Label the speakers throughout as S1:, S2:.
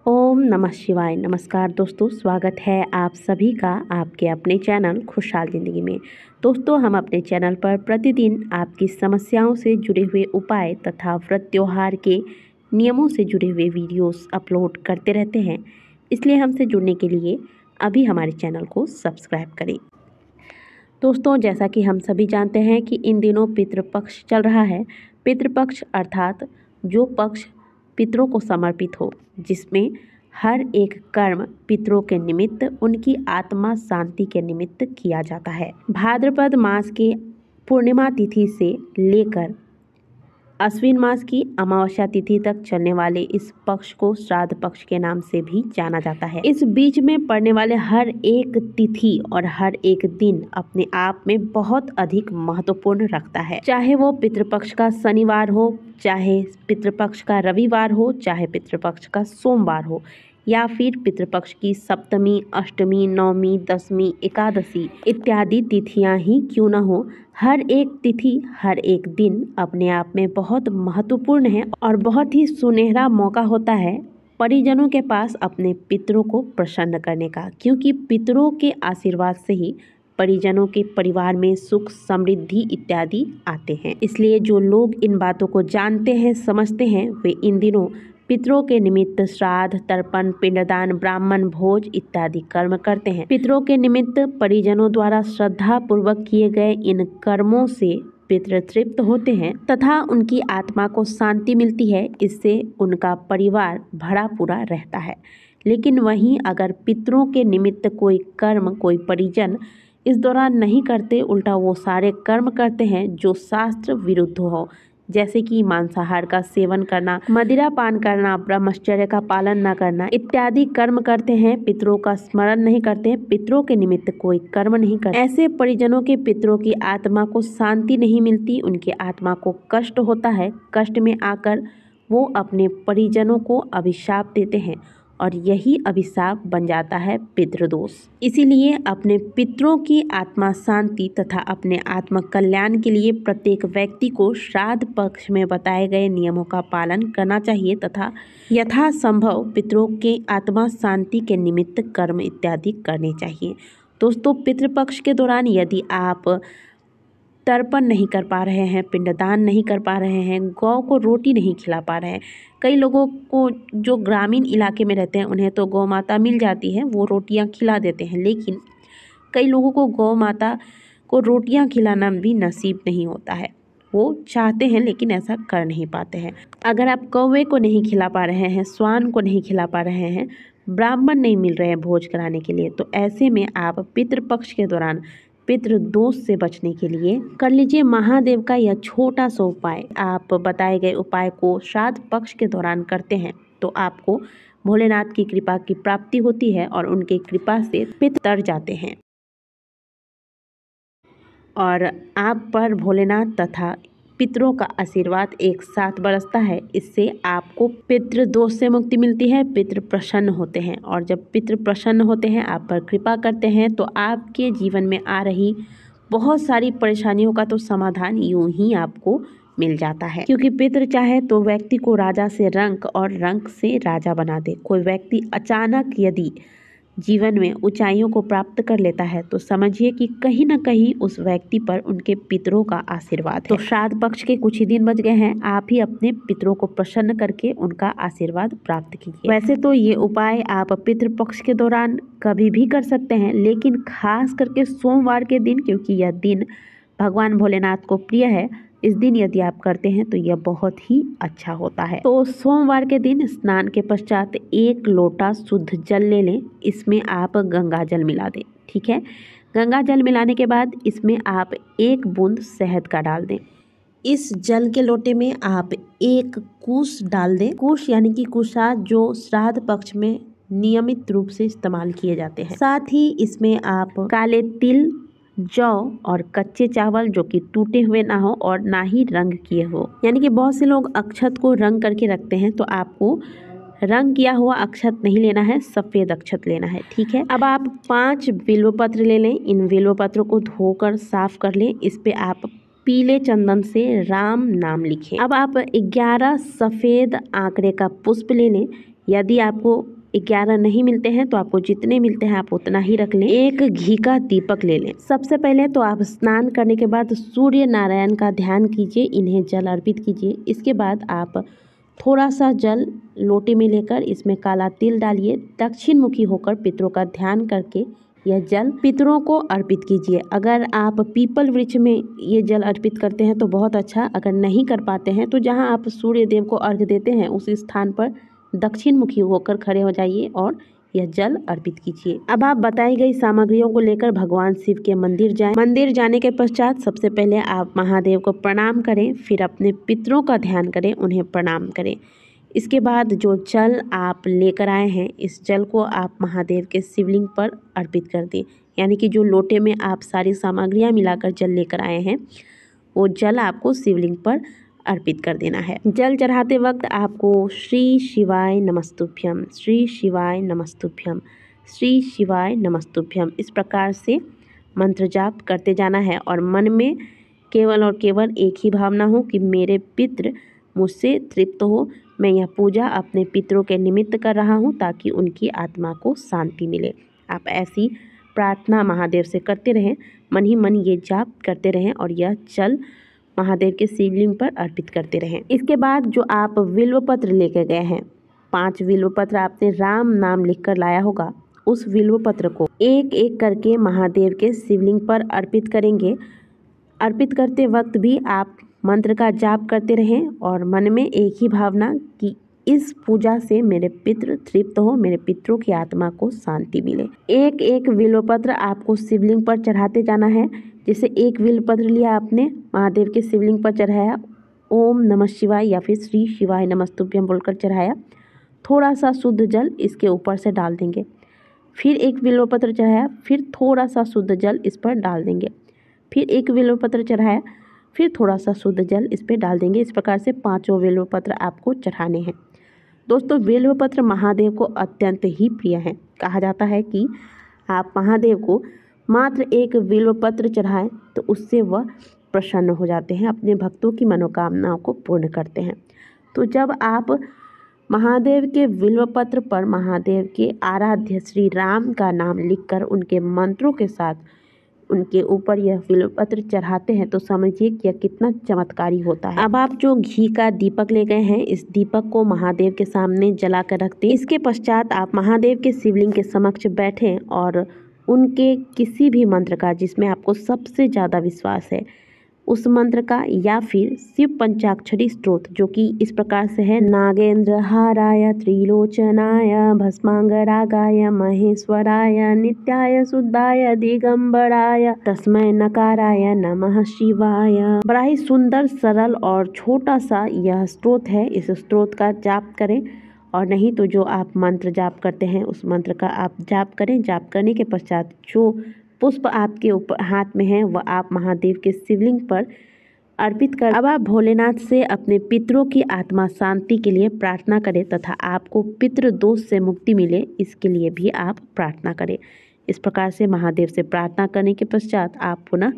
S1: ओम नमः शिवाय। नमस्कार दोस्तों, स्वागत है आप सभी का आपके अपने चैनल खुशहाल ज़िंदगी में। दोस्तों, हम अपने चैनल पर प्रतिदिन आपकी समस्याओं से जुड़े हुए उपाय तथा व्रत त्योहार के नियमों से जुड़े हुए वीडियोस अपलोड करते रहते हैं। इसलिए हमसे जुड़ने के लिए अभी हमारे चैनल को सब्सक्राइब करें। दोस्तों, जैसा कि हम सभी जानते हैं कि इन दिनों पितृपक्ष चल रहा है। पितृपक्ष अर्थात जो पक्ष पितरों को समर्पित हो, जिसमें हर एक कर्म पितरों के निमित्त, उनकी आत्मा शांति के निमित्त किया जाता है। भाद्रपद मास के पूर्णिमा तिथि से लेकर अश्विन मास की अमावस्या तिथि तक चलने वाले इस पक्ष को श्राद्ध पक्ष के नाम से भी जाना जाता है। इस बीच में पड़ने वाले हर एक तिथि और हर एक दिन अपने आप में बहुत अधिक महत्वपूर्ण रखता है। चाहे वो पितृपक्ष का शनिवार हो, चाहे पितृपक्ष का रविवार हो, चाहे पितृपक्ष का सोमवार हो, या फिर पितृपक्ष की सप्तमी, अष्टमी, नवमी, दसवीं, एकादशी इत्यादि तिथियां ही क्यों न हो, हर एक तिथि, हर एक दिन अपने आप में बहुत महत्वपूर्ण है और बहुत ही सुनहरा मौका होता है परिजनों के पास अपने पितरों को प्रसन्न करने का, क्योंकि पितरों के आशीर्वाद से ही परिजनों के परिवार में सुख, समृद्धि इत्यादि आते हैं। इसलिए जो लोग इन बातों को जानते हैं, समझते हैं, वे इन दिनों पितरों के निमित्त श्राद्ध, तर्पण, पिंडदान, ब्राह्मण भोज इत्यादि कर्म करते हैं। पितरों के निमित्त परिजनों द्वारा श्रद्धा पूर्वक किए गए इन कर्मों से पितृ तृप्त होते हैं तथा उनकी आत्मा को शांति मिलती है। इससे उनका परिवार भरा पूरा रहता है। लेकिन वहीं अगर पितरों के निमित्त कोई कर्म कोई परिजन इस दौरान नहीं करते, उल्टा वो सारे कर्म करते हैं जो शास्त्र विरुद्ध हो, जैसे कि मांसाहार का सेवन करना, मदिरा पान करना, ब्रह्मचर्य का पालन न करना इत्यादि कर्म करते हैं, पितरों का स्मरण नहीं करते, पितरों के निमित्त कोई कर्म नहीं करते, ऐसे परिजनों के पितरों की आत्मा को शांति नहीं मिलती, उनके आत्मा को कष्ट होता है। कष्ट में आकर वो अपने परिजनों को अभिशाप देते हैं और यही अभिशाप बन जाता है पितृदोष। इसीलिए अपने पितरों की आत्मा शांति तथा अपने आत्म कल्याण के लिए प्रत्येक व्यक्ति को श्राद्ध पक्ष में बताए गए नियमों का पालन करना चाहिए तथा यथासंभव पितरों के आत्मा शांति के निमित्त कर्म इत्यादि करने चाहिए। दोस्तों, पितृपक्ष के दौरान यदि आप तर्पण नहीं कर पा रहे हैं, पिंडदान नहीं कर पा रहे हैं, गौ को रोटी नहीं खिला पा रहे हैं, कई लोगों को जो ग्रामीण इलाके में रहते हैं उन्हें तो गौ माता मिल जाती है, वो रोटियां खिला देते हैं, लेकिन कई लोगों को गौ माता को रोटियां खिलाना भी नसीब नहीं होता है। वो चाहते हैं लेकिन ऐसा कर नहीं पाते हैं। अगर आप कौवे को नहीं खिला पा रहे हैं, श्वान को नहीं खिला पा रहे हैं, ब्राह्मण नहीं मिल रहे हैं भोज कराने के लिए, तो ऐसे में आप पितृपक्ष के दौरान पितृदोष से बचने के लिए कर लीजिए महादेव का यह छोटा सा उपाय। आप बताए गए उपाय को श्राद्ध पक्ष के दौरान करते हैं तो आपको भोलेनाथ की कृपा की प्राप्ति होती है और उनकी कृपा से पितर तर जाते हैं और आप पर भोलेनाथ तथा पितरों का आशीर्वाद एक साथ बरसता है। इससे आपको पितृ दोष से मुक्ति मिलती है, पितृ प्रसन्न होते हैं और जब पितृ प्रसन्न होते हैं, आप पर कृपा करते हैं, तो आपके जीवन में आ रही बहुत सारी परेशानियों का तो समाधान यूं ही आपको मिल जाता है। क्योंकि पितृ चाहे तो व्यक्ति को राजा से रंक और रंक से राजा बना दे। कोई व्यक्ति अचानक यदि जीवन में ऊंचाइयों को प्राप्त कर लेता है तो समझिए कि कहीं ना कहीं उस व्यक्ति पर उनके पितरों का आशीर्वाद है। तो श्राद्ध पक्ष के कुछ ही दिन बच गए हैं, आप ही अपने पितरों को प्रसन्न करके उनका आशीर्वाद प्राप्त कीजिए। वैसे तो ये उपाय आप पितृपक्ष के दौरान कभी भी कर सकते हैं, लेकिन खास करके सोमवार के दिन, क्योंकि यह दिन भगवान भोलेनाथ को प्रिय है, इस दिन यदि आप करते हैं तो यह बहुत ही अच्छा होता है। तो सोमवार के दिन स्नान के पश्चात 1 लोटा शुद्ध जल ले लें, इसमें आप गंगा जल मिला दें। ठीक है, गंगा जल मिलाने के बाद इसमें आप 1 बूंद शहद का डाल दें। इस जल के लोटे में आप 1 कुश डाल दें। कुश यानी कि कुशा, जो श्राद्ध पक्ष में नियमित रूप से इस्तेमाल किए जाते हैं। साथ ही इसमें आप काले तिल, जौ और कच्चे चावल जो कि टूटे हुए ना हो और ना ही रंग किए हो, यानी कि बहुत से लोग अक्षत को रंग करके रखते हैं, तो आपको रंग किया हुआ अक्षत नहीं लेना है, सफ़ेद अक्षत लेना है। ठीक है, अब आप 5 बिल्व पत्र ले लें। इन बिल्व पत्रों को धोकर साफ कर लें। इस पे आप पीले चंदन से राम नाम लिखें। अब आप 11 सफ़ेद आंकड़े का पुष्प ले लें। यदि आपको 11 नहीं मिलते हैं तो आपको जितने मिलते हैं आप उतना ही रख लें। एक घी का दीपक ले लें। सबसे पहले तो आप स्नान करने के बाद सूर्य नारायण का ध्यान कीजिए, इन्हें जल अर्पित कीजिए। इसके बाद आप थोड़ा सा जल लोटे में लेकर इसमें काला तिल डालिए, दक्षिण मुखी होकर पितरों का ध्यान करके यह जल पितरों को अर्पित कीजिए। अगर आप पीपल वृक्ष में ये जल अर्पित करते हैं तो बहुत अच्छा, अगर नहीं कर पाते हैं तो जहां आप सूर्य देव को अर्घ्य देते हैं उस स्थान पर दक्षिण मुखी होकर खड़े हो जाइए और यह जल अर्पित कीजिए। अब आप बताई गई सामग्रियों को लेकर भगवान शिव के मंदिर जाएं। मंदिर जाने के पश्चात सबसे पहले आप महादेव को प्रणाम करें, फिर अपने पितरों का ध्यान करें, उन्हें प्रणाम करें। इसके बाद जो जल आप लेकर आए हैं इस जल को आप महादेव के शिवलिंग पर अर्पित कर दें। यानी कि जो लोटे में आप सारी सामग्रियां मिलाकर जल लेकर आए हैं वो जल आपको शिवलिंग पर अर्पित कर देना है। जल चढ़ाते वक्त आपको श्री शिवाय नमस्तुभ्यम, श्री शिवाय नमस्तुभ्यम, श्री शिवाय नमस्तुभ्यम इस प्रकार से मंत्र जाप करते जाना है और मन में केवल और केवल एक ही भावना हो कि मेरे पितृ मुझसे तृप्त हो। मैं यह पूजा अपने पितरों के निमित्त कर रहा हूँ ताकि उनकी आत्मा को शांति मिले। आप ऐसी प्रार्थना महादेव से करते रहें, मन ही मन ये जाप करते रहें और यह जल महादेव के शिवलिंग पर अर्पित करते रहें। इसके बाद जो आप बिल्व पत्र लेकर गए हैं, 5 बिल्व पत्र आपने राम नाम लिखकर लाया होगा, उस बिल्व पत्र को एक एक करके महादेव के शिवलिंग पर अर्पित करेंगे। अर्पित करते वक्त भी आप मंत्र का जाप करते रहें और मन में एक ही भावना कि इस पूजा से मेरे पितृ तृप्त हो, मेरे पितरों की आत्मा को शांति मिले। एक एक बिल्वपत्र आपको शिवलिंग पर चढ़ाते जाना है। जैसे एक बिल्वपत्र लिया आपने, महादेव के शिवलिंग पर चढ़ाया, ओम नमः शिवाय या फिर श्री शिवाय नमस्तुभ्यम बोलकर चढ़ाया, थोड़ा सा शुद्ध जल इसके ऊपर से डाल देंगे। फिर एक बिल्वपत्र चढ़ाया, फिर थोड़ा सा शुद्ध जल इस पर डाल देंगे। फिर एक बिल्वपत्र चढ़ाया, फिर थोड़ा सा शुद्ध जल इस पर डाल देंगे। इस प्रकार से 5 बिल्वपत्र आपको चढ़ाने हैं। दोस्तों, बिल्वपत्र महादेव को अत्यंत ही प्रिय है। कहा जाता है कि आप महादेव को मात्र एक बिल्वपत्र चढ़ाएं तो उससे वह प्रसन्न हो जाते हैं, अपने भक्तों की मनोकामनाओं को पूर्ण करते हैं। तो जब आप महादेव के बिल्वपत्र पर महादेव के आराध्य श्री राम का नाम लिखकर उनके मंत्रों के साथ उनके ऊपर यह बिल्वपत्र चढ़ाते हैं तो समझिए कि यह कितना चमत्कारी होता है। अब आप जो घी का दीपक ले गए हैं इस दीपक को महादेव के सामने जला कर रखते हैं। इसके पश्चात आप महादेव के शिवलिंग के समक्ष बैठें और उनके किसी भी मंत्र का जिसमें आपको सबसे ज़्यादा विश्वास है उस मंत्र का या फिर शिव पंचाक्षरी स्तोत्र जो कि इस प्रकार से है, नागेंद्र हाराय त्रिलोचनाय भस्मांगरागाय महेश्वराय नित्याय शुद्धाय दिगंबराय तस्मै नकाराय नमः शिवाय। बड़ा ही सुंदर, सरल और छोटा सा यह स्तोत्र है। इस स्तोत्र का जाप करें और नहीं तो जो आप मंत्र जाप करते हैं उस मंत्र का आप जाप करें। जाप करने के पश्चात जो पुष्प आपके ऊपर हाथ में है वह आप महादेव के शिवलिंग पर अर्पित कर अब आप भोलेनाथ से अपने पितरों की आत्मा शांति के लिए प्रार्थना करें तथा आपको पितृ दोष से मुक्ति मिले, इसके लिए भी आप प्रार्थना करें। इस प्रकार से महादेव से प्रार्थना करने के पश्चात आप पुनः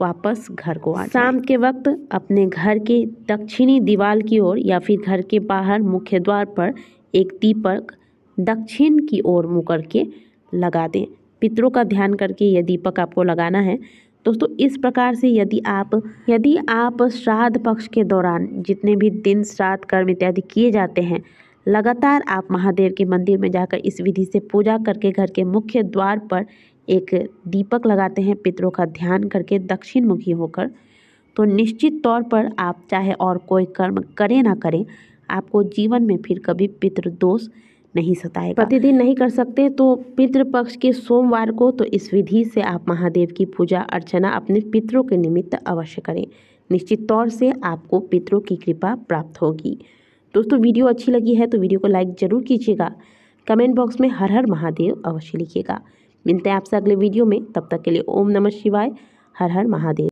S1: वापस घर को आ शाम के वक्त अपने घर के दक्षिणी दीवार की ओर या फिर घर के बाहर मुख्य द्वार पर एक दीपक दक्षिण की ओर मुँह करके लगा दें। पितरों का ध्यान करके यह दीपक आपको लगाना है। दोस्तों, इस प्रकार से यदि आप श्राद्ध पक्ष के दौरान जितने भी दिन श्राद्ध कर्म इत्यादि किए जाते हैं, लगातार आप महादेव के मंदिर में जाकर इस विधि से पूजा करके घर के मुख्य द्वार पर एक दीपक लगाते हैं पितरों का ध्यान करके दक्षिण मुखी होकर, तो निश्चित तौर पर आप चाहे और कोई कर्म करें ना करें, आपको जीवन में फिर कभी पितृदोष नहीं सताएगा। प्रतिदिन नहीं कर सकते तो पितृपक्ष के सोमवार को तो इस विधि से आप महादेव की पूजा अर्चना अपने पितरों के निमित्त अवश्य करें। निश्चित तौर से आपको पितरों की कृपा प्राप्त होगी। दोस्तों, वीडियो अच्छी लगी है तो वीडियो को लाइक जरूर कीजिएगा। कमेंट बॉक्स में हर हर महादेव अवश्य लिखिएगा। मिलते हैं आपसे अगले वीडियो में, तब तक के लिए ओम नमः शिवाय, हर हर महादेव।